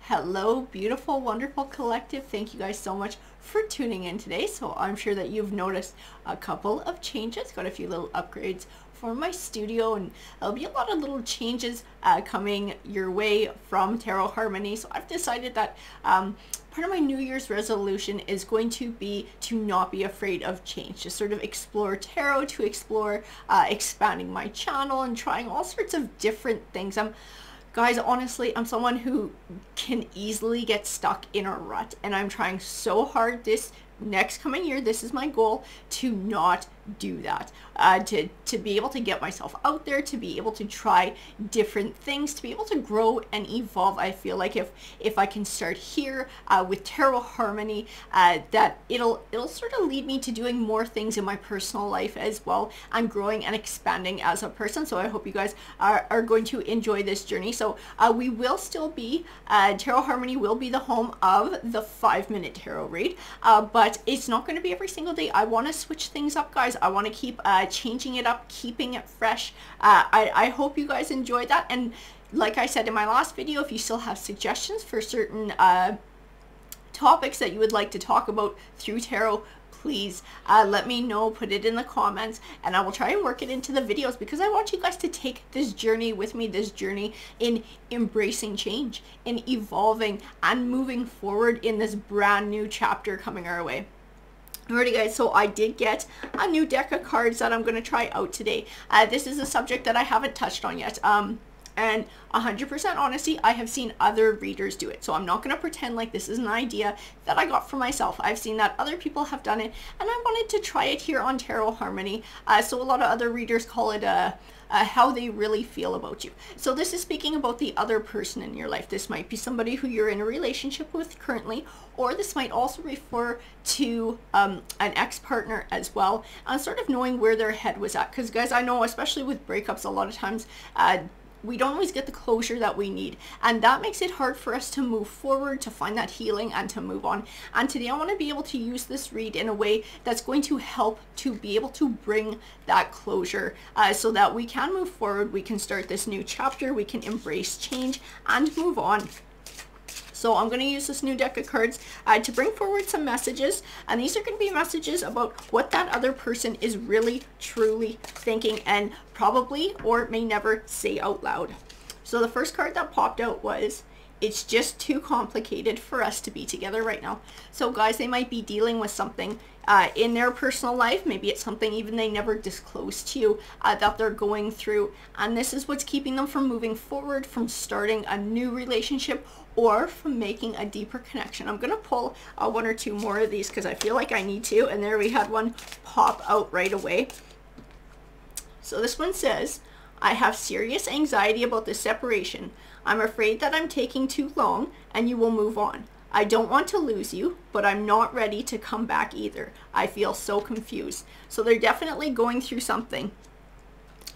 Hello, beautiful, wonderful collective. Thank you guys so much for tuning in today. So I'm sure that you've noticed a couple of changes, got a few little upgrades for my studio, and there'll be a lot of little changes coming your way from Tarot Harmony. So I've decided that part of my New Year's resolution is going to be to not be afraid of change, to sort of explore tarot, to explore expanding my channel and trying all sorts of different things. Guys, honestly, I'm someone who can easily get stuck in a rut, and I'm trying so hard this next coming year, this is my goal, to not do that, to be able to get myself out there, to be able to try different things, to be able to grow and evolve. I feel like if I can start here with Tarot Harmony, that it'll sort of lead me to doing more things in my personal life as well, and growing and expanding as a person. So I hope you guys are going to enjoy this journey. So we will still be, Tarot Harmony will be the home of the 5-minute tarot read, but it's not going to be every single day. I want to switch things up, guys. I want to keep changing it up, keeping it fresh. I hope you guys enjoyed that. And like I said in my last video, if you still have suggestions for certain topics that you would like to talk about through tarot, please let me know, put it in the comments, and I will try and work it into the videos, because I want you guys to take this journey with me, this journey in embracing change, in evolving and moving forward in this brand new chapter coming our way. Alrighty guys, so I did get a new deck of cards that I'm going to try out today. This is a subject that I haven't touched on yet. And 100% honesty, I have seen other readers do it. So I'm not going to pretend like this is an idea that I got for myself. I've seen that other people have done it, and I wanted to try it here on Tarot Harmony. So a lot of other readers call it how they really feel about you. So this is speaking about the other person in your life. This might be somebody who you're in a relationship with currently, or this might also refer to an ex-partner as well, and sort of knowing where their head was at. Because guys, I know especially with breakups, a lot of times we don't always get the closure that we need, and that makes it hard for us to move forward, to find that healing, and to move on. And today I want to be able to use this read in a way that's going to help to be able to bring that closure, so that we can move forward, we can start this new chapter, we can embrace change and move on. So I'm going to use this new deck of cards to bring forward some messages, and these are going to be messages about what that other person is really truly thinking, and probably or may never say out loud. So the first card that popped out was, "It's just too complicated for us to be together right now." So guys, they might be dealing with something in their personal life. Maybe it's something even they never disclosed to you that they're going through, and this is what's keeping them from moving forward, from starting a new relationship, or from making a deeper connection. I'm gonna pull one or two more of these because I feel like I need to, and there we had one pop out right away. So this one says, "I have serious anxiety about the separation. I'm afraid that I'm taking too long and you will move on. I don't want to lose you, but I'm not ready to come back either. I feel so confused." So they're definitely going through something.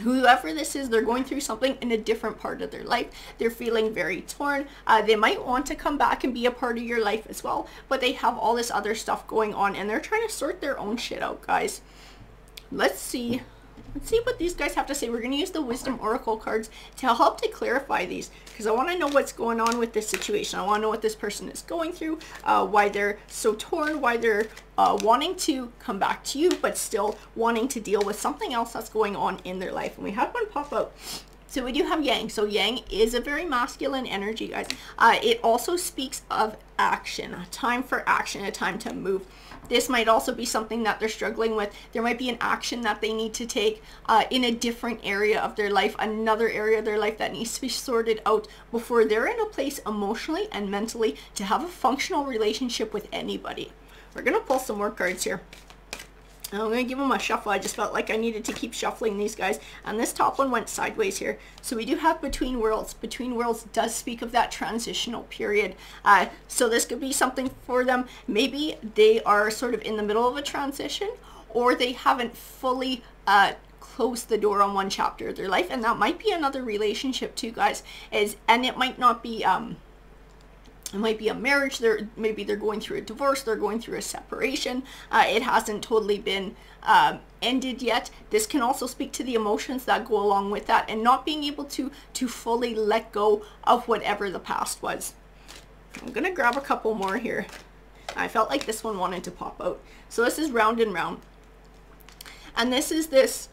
Whoever this is, they're going through something in a different part of their life. They're feeling very torn. They might want to come back and be a part of your life as well, but they have all this other stuff going on, and they're trying to sort their own shit out, guys. Let's see what these guys have to say. We're going to use the Wisdom Oracle cards to help to clarify these, because I want to know what's going on with this situation. I want to know what this person is going through, why they're so torn, why they're wanting to come back to you, but still wanting to deal with something else that's going on in their life. And we have one pop out. So we do have Yang. So Yang is a very masculine energy, guys. It also speaks of action, a time for action, a time to move. This might also be something that they're struggling with. There might be an action that they need to take in a different area of their life, another area of their life that needs to be sorted out before they're in a place emotionally and mentally to have a functional relationship with anybody. We're going to pull some more cards here. I'm going to give them a shuffle. I just felt like I needed to keep shuffling these guys. And this top one went sideways here. So we do have Between Worlds. Between Worlds does speak of that transitional period. So this could be something for them. Maybe they are sort of in the middle of a transition, or they haven't fully closed the door on one chapter of their life. And that might be another relationship too, guys. And it might not be... It might be a marriage, maybe they're going through a divorce, they're going through a separation. It hasn't totally been ended yet. This can also speak to the emotions that go along with that, and not being able to fully let go of whatever the past was. I'm going to grab a couple more here. I felt like this one wanted to pop out. So this is round and round. And this is this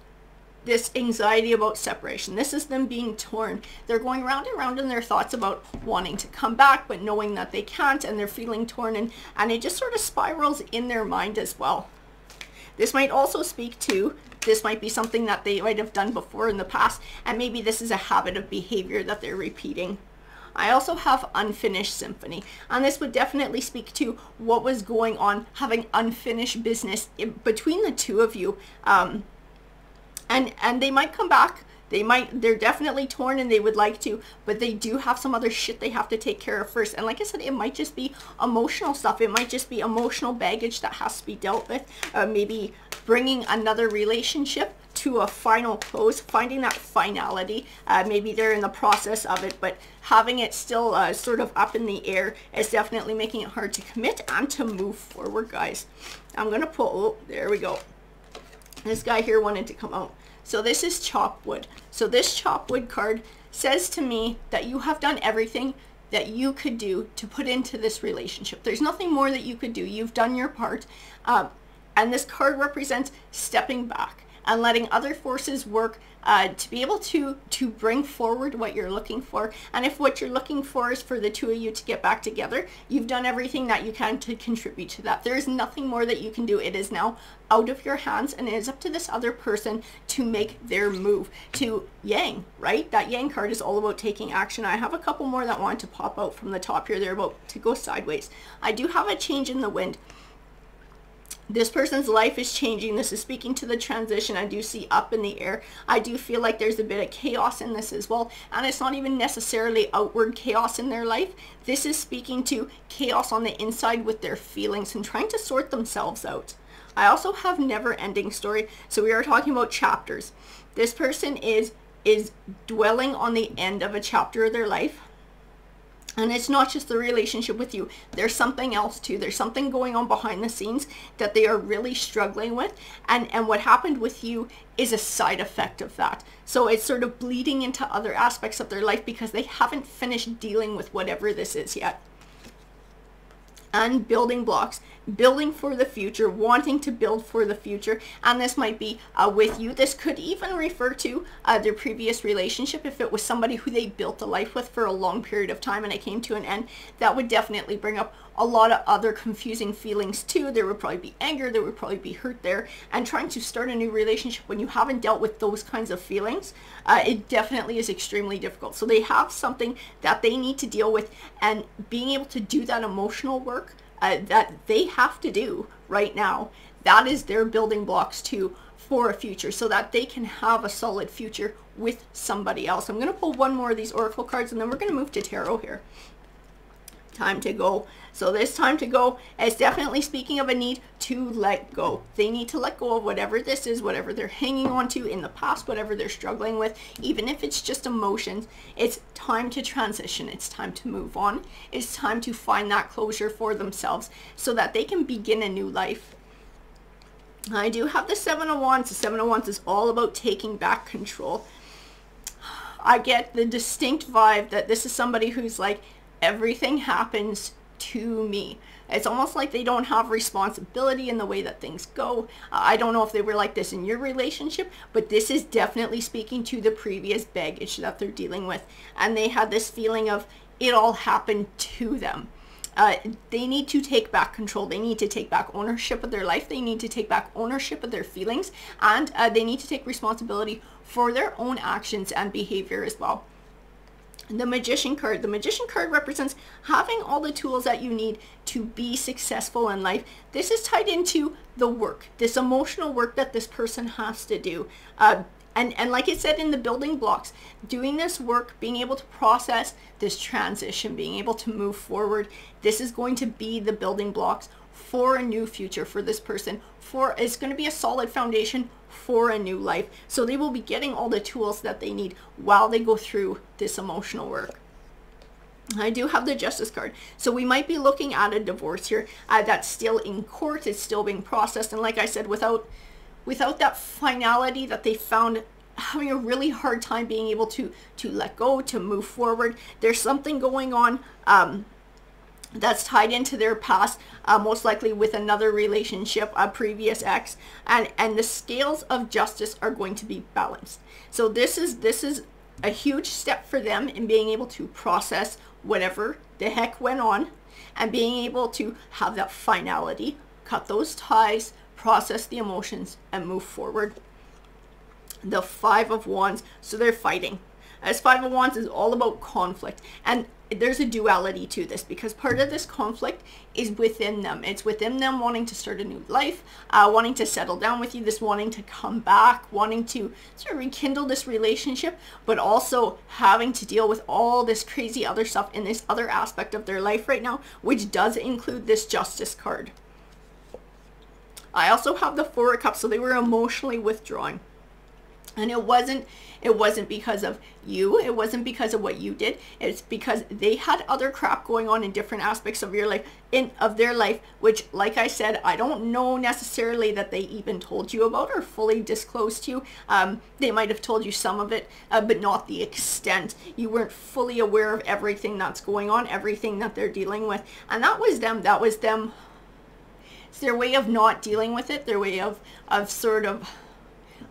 anxiety about separation. This is them being torn. They're going round and round in their thoughts about wanting to come back, but knowing that they can't, and they're feeling torn, and it just sort of spirals in their mind as well. This might also speak to, this might be something that they might have done before in the past, and maybe this is a habit of behavior that they're repeating. I also have unfinished symphony, and this would definitely speak to what was going on, having unfinished business between the two of you. And they might come back. They're definitely torn and they would like to, but they do have some other shit they have to take care of first. And like I said, it might just be emotional stuff. It might just be emotional baggage that has to be dealt with. Maybe bringing another relationship to a final close, finding that finality. Maybe they're in the process of it, but having it still sort of up in the air is definitely making it hard to commit and to move forward, guys. I'm going to pull, oh, there we go. This guy here wanted to come out. So this is chop wood. So this chop wood card says to me that you have done everything that you could do to put into this relationship. There's nothing more that you could do. You've done your part. And this card represents stepping back and letting other forces work to be able to bring forward what you're looking for. And if what you're looking for is for the two of you to get back together, you've done everything that you can to contribute to that. There is nothing more that you can do. It is now out of your hands, and it is up to this other person to make their move. To Yang, right? That Yang card is all about taking action. I have a couple more that want to pop out from the top here. They're about to go sideways. I do have a change in the wind. This person's life is changing. This is speaking to the transition. I do see up in the air. I do feel like there's a bit of chaos in this as well. And it's not even necessarily outward chaos in their life. This is speaking to chaos on the inside with their feelings and trying to sort themselves out. I also have never-ending story. So we are talking about chapters. This person is dwelling on the end of a chapter of their life. And it's not just the relationship with you. There's something else too. There's something going on behind the scenes that they are really struggling with. And what happened with you is a side effect of that. So it's sort of bleeding into other aspects of their life because they haven't finished dealing with whatever this is yet. And building blocks, building for the future, wanting to build for the future. And this might be with you. This could even refer to their previous relationship. If it was somebody who they built a life with for a long period of time and it came to an end, that would definitely bring up a lot of other confusing feelings too. There would probably be anger, there would probably be hurt there. And trying to start a new relationship when you haven't dealt with those kinds of feelings, it definitely is extremely difficult. So they have something that they need to deal with, and being able to do that emotional work that they have to do right now, that is their building blocks too for a future, so that they can have a solid future with somebody else. I'm going to pull one more of these oracle cards and then we're going to move to tarot here. Time to go. So this time to go is definitely speaking of a need to let go. They need to let go of whatever this is, whatever they're hanging on to in the past, whatever they're struggling with, even if it's just emotions. It's time to transition. It's time to move on. It's time to find that closure for themselves so that they can begin a new life. I do have the Seven of Wands. The Seven of Wands is all about taking back control. I get the distinct vibe that this is somebody who's like, everything happens to me. It's almost like they don't have responsibility in the way that things go. I don't know if they were like this in your relationship, but this is definitely speaking to the previous baggage that they're dealing with. And they had this feeling of it all happened to them. They need to take back control. They need to take back ownership of their life. They need to take back ownership of their feelings. And they need to take responsibility for their own actions and behavior as well. The Magician card. The Magician card represents having all the tools that you need to be successful in life. This is tied into the work, this emotional work that this person has to do. And like I said in the building blocks, doing this work, being able to process this transition, being able to move forward, this is going to be the building blocks for a new future for this person. It's going to be a solid foundation for a new life. So they will be getting all the tools that they need while they go through this emotional work. I do have the Justice card. So we might be looking at a divorce here that's still in court. It's still being processed. And like I said, without that finality that they found, having a really hard time being able to let go, to move forward. There's something going on that's tied into their past, most likely with another relationship, a previous ex, and the scales of justice are going to be balanced. So this is a huge step for them in being able to process whatever the heck went on, and being able to have that finality, cut those ties, process the emotions, and move forward. The Five of Wands, so they're fighting. As Five of Wands is all about conflict, and there's a duality to this, because part of this conflict is within them. It's within them wanting to start a new life, wanting to settle down with you, this wanting to come back, wanting to sort of rekindle this relationship, but also having to deal with all this crazy other stuff in this other aspect of their life right now, which does include this Justice card. I also have the Four of Cups, so they were emotionally withdrawing. And it wasn't because of you. It wasn't because of what you did. It's because they had other crap going on in different aspects of your life, of their life, which, like I said, I don't know necessarily that they even told you about or fully disclosed to you. They might have told you some of it, but not the extent. You weren't fully aware of everything that's going on, everything that they're dealing with. And that was them. That was them. It's their way of not dealing with it. Their way of sort of,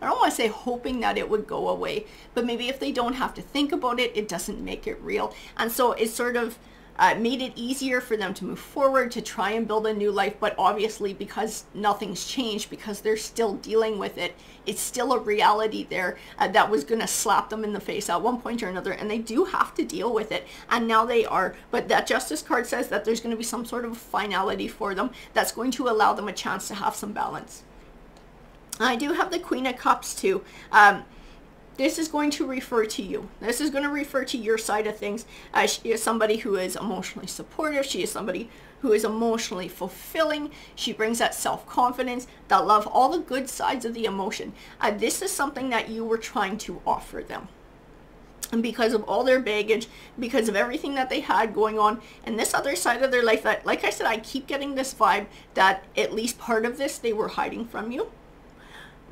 I don't want to say hoping that it would go away, but maybe if they don't have to think about it, it doesn't make it real. And so it sort of made it easier for them to move forward, to try and build a new life. But obviously, because nothing's changed, because they're still dealing with it, it's still a reality there that was going to slap them in the face at one point or another. And they do have to deal with it. And now they are. But that Justice card says that there's going to be some sort of finality for them that's going to allow them a chance to have some balance. I do have the Queen of Cups too. This is going to refer to you. This is going to refer to your side of things. She is somebody who is emotionally supportive. She is somebody who is emotionally fulfilling. She brings that self-confidence, that love, all the good sides of the emotion. This is something that you were trying to offer them. And because of all their baggage, because of everything that they had going on, and this other side of their life that, like I said, I keep getting this vibe that at least part of this they were hiding from you.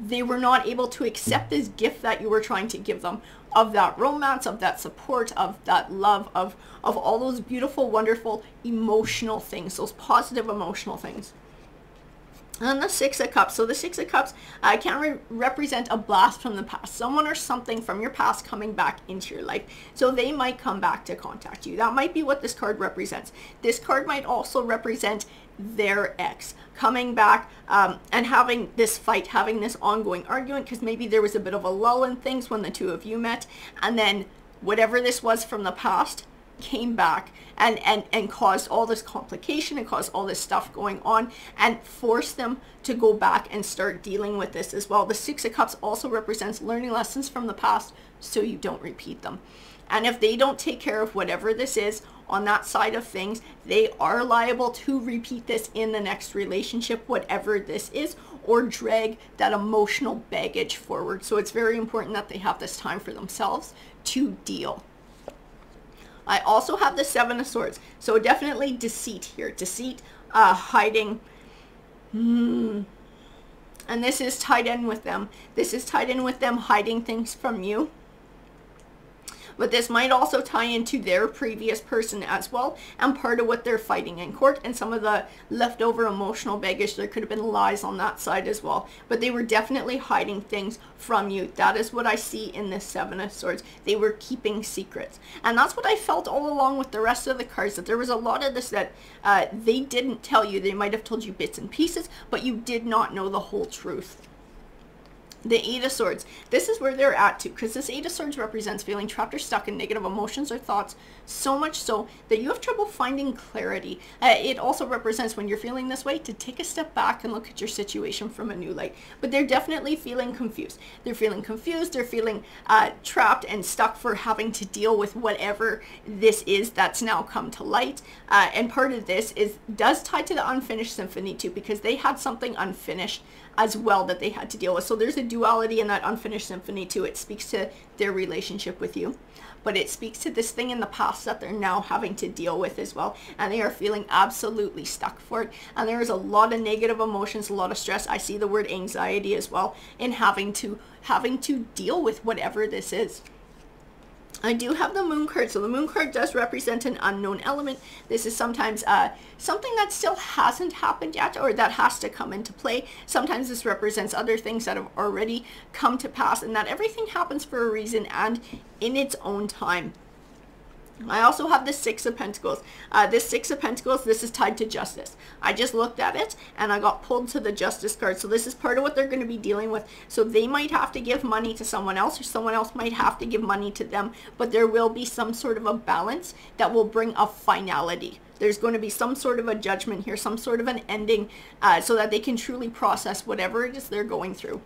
They were not able to accept this gift that you were trying to give them, of that romance, of that support, of that love, of all those beautiful, wonderful, emotional things, those positive emotional things. And the Six of Cups. So the Six of Cups can represent a blast from the past. Someone or something from your past coming back into your life. So they might come back to contact you. That might be what this card represents. This card might also represent their ex coming back and having this fight, having this ongoing argument, because maybe there was a bit of a lull in things when the two of you met. And then whatever this was from the past came back and caused all this complication and caused all this stuff going on and forced them to go back and start dealing with this as well. The Six of Cups also represents learning lessons from the past so you don't repeat them. And if they don't take care of whatever this is on that side of things, they are liable to repeat this in the next relationship, whatever this is, or drag that emotional baggage forward. So it's very important that they have this time for themselves to deal. I also have the Seven of Swords. So definitely deceit here. Deceit, hiding. And this is tied in with them. This is tied in with them hiding things from you. But this might also tie into their previous person as well, and part of what they're fighting in court, and some of the leftover emotional baggage. There could have been lies on that side as well, but they were definitely hiding things from you. That is what I see in this Seven of Swords. They were keeping secrets, and that's what I felt all along with the rest of the cards, that there was a lot of this that they didn't tell you. They might have told you bits and pieces, but you did not know the whole truth. The Eight of Swords. This is where they're at too, because this Eight of Swords represents feeling trapped or stuck in negative emotions or thoughts, so much so that you have trouble finding clarity. It also represents when you're feeling this way to take a step back and look at your situation from a new light. But they're definitely feeling confused. They're feeling confused. They're feeling trapped and stuck for having to deal with whatever this is that's now come to light. And part of this does tie to the unfinished symphony too, because they had something unfinished as well that they had to deal with. So there's a duality in that unfinished symphony too. It speaks to their relationship with you, but it speaks to this thing in the past that they're now having to deal with as well, and they are feeling absolutely stuck for it. And there is a lot of negative emotions, a lot of stress. I see the word anxiety as well in having to deal with whatever this is. I do have the moon card. So the moon card does represent an unknown element. This is sometimes something that still hasn't happened yet, or that has to come into play. Sometimes this represents other things that have already come to pass, and that everything happens for a reason and in its own time. I also have the Six of Pentacles. This Six of Pentacles, this is tied to justice. I just looked at it and I got pulled to the Justice card. So this is part of what they're going to be dealing with. So they might have to give money to someone else, or someone else might have to give money to them. But there will be some sort of a balance that will bring a finality. There's going to be some sort of a judgment here, some sort of an ending, so that they can truly process whatever it is they're going through.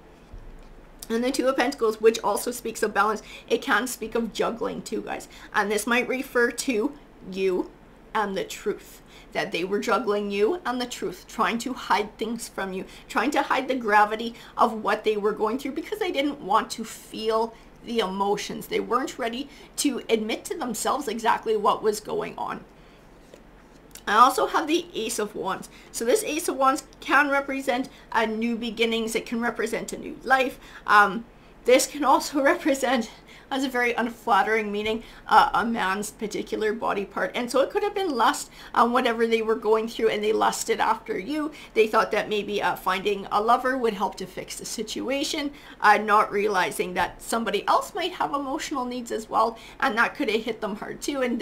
And the Two of Pentacles, which also speaks of balance, it can speak of juggling too, guys. And this might refer to you and the truth. That they were juggling you and the truth, trying to hide things from you, trying to hide the gravity of what they were going through, because they didn't want to feel the emotions. They weren't ready to admit to themselves exactly what was going on. I also have the Ace of Wands. So this Ace of Wands can represent a new beginnings. It can represent a new life. This can also represent, has a very unflattering meaning, a man's particular body part. And so it could have been lust on whatever they were going through, and they lusted after you. They thought that maybe finding a lover would help to fix the situation, not realizing that somebody else might have emotional needs as well, and that could have hit them hard too. And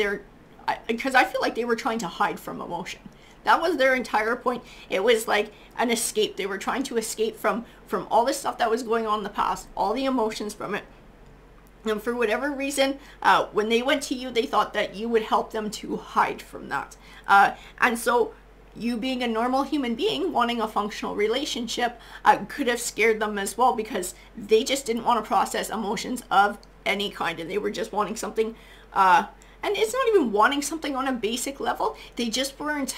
because I feel like they were trying to hide from emotion. That was their entire point. It was like an escape. They were trying to escape from all the stuff that was going on in the past, all the emotions from it. And for whatever reason, when they went to you, they thought that you would help them to hide from that. And so you, being a normal human being wanting a functional relationship, could have scared them as well, because they just didn't want to process emotions of any kind. And they were just wanting something, and it's not even wanting something on a basic level. They just weren't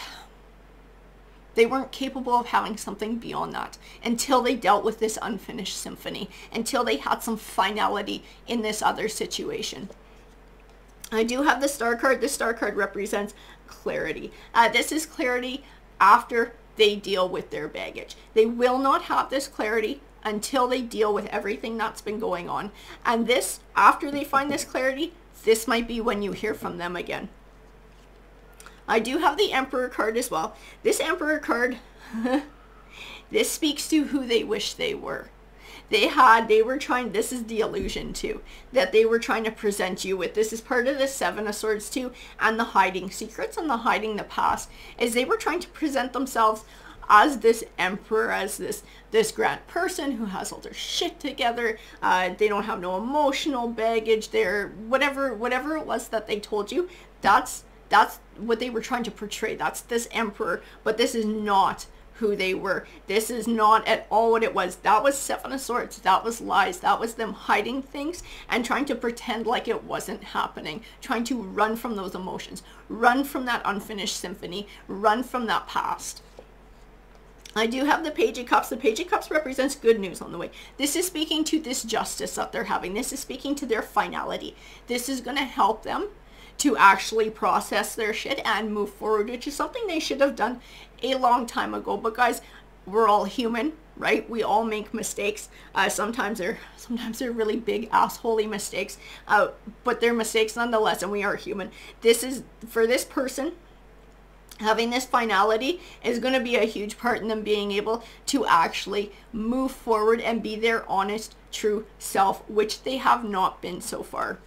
capable of having something beyond that until they dealt with this unfinished symphony, until they had some finality in this other situation. I do have the Star card. The Star card represents clarity. This is clarity after they deal with their baggage. They will not have this clarity until they deal with everything that's been going on. And this, after they find this clarity, this might be when you hear from them again. I do have the Emperor card as well. This Emperor card, this speaks to who they wish they were. They were trying, this is the illusion too, that they were trying to present you with. This is part of the Seven of Swords too, and the hiding secrets and the hiding the past, is they were trying to present themselves as this emperor, as this grand person who has all their shit together. They don't have no emotional baggage. They're whatever it was that they told you, that's what they were trying to portray. That's this emperor, but this is not who they were. This is not at all what it was. That was Seven of Swords. That was lies. That was them hiding things and trying to pretend like it wasn't happening, trying to run from those emotions, run from that unfinished symphony, run from that past. I do have the Page of Cups. The Page of Cups represents good news on the way. This is speaking to this justice that they're having. This is speaking to their finality. This is going to help them to actually process their shit and move forward, which is something they should have done a long time ago. But guys, we're all human, right? We all make mistakes. Sometimes they're really big assholey mistakes, but they're mistakes nonetheless, and we are human. This is, for this person, having this finality is going to be a huge part in them being able to actually move forward and be their honest, true self, which they have not been so far.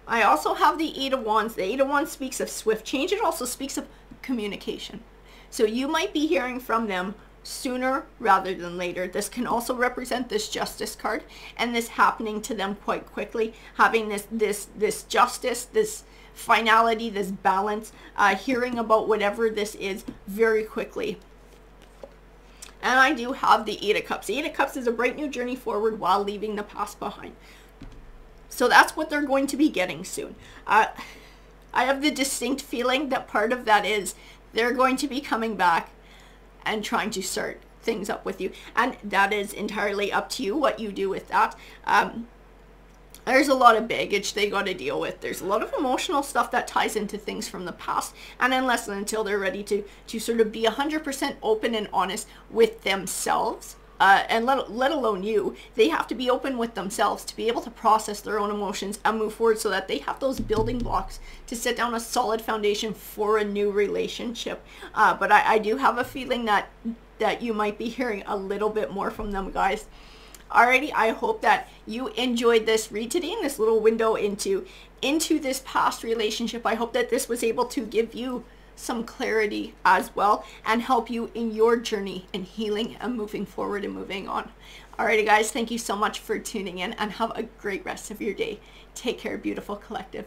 I also have the Eight of Wands. The Eight of Wands speaks of swift change. It also speaks of communication. So you might be hearing from them sooner rather than later. This can also represent this Justice card and this happening to them quite quickly, having this justice, this finality, this balance, hearing about whatever this is very quickly. And I do have the Eight of Cups. The Eight of Cups is a bright new journey forward while leaving the past behind. So that's what they're going to be getting soon. I have the distinct feeling that part of that is they're going to be coming back and trying to start things up with you. And that is entirely up to you what you do with that. There's a lot of baggage they got to deal with. There's a lot of emotional stuff that ties into things from the past. And unless and until they're ready to sort of be 100% open and honest with themselves and let alone you, they have to be open with themselves to be able to process their own emotions and move forward so that they have those building blocks to set down a solid foundation for a new relationship. But I do have a feeling that you might be hearing a little bit more from them, guys. Alrighty, I hope that you enjoyed this read today and this little window into this past relationship. I hope that this was able to give you some clarity as well and help you in your journey and healing and moving forward and moving on. Alrighty, guys, thank you so much for tuning in and have a great rest of your day. Take care, beautiful collective.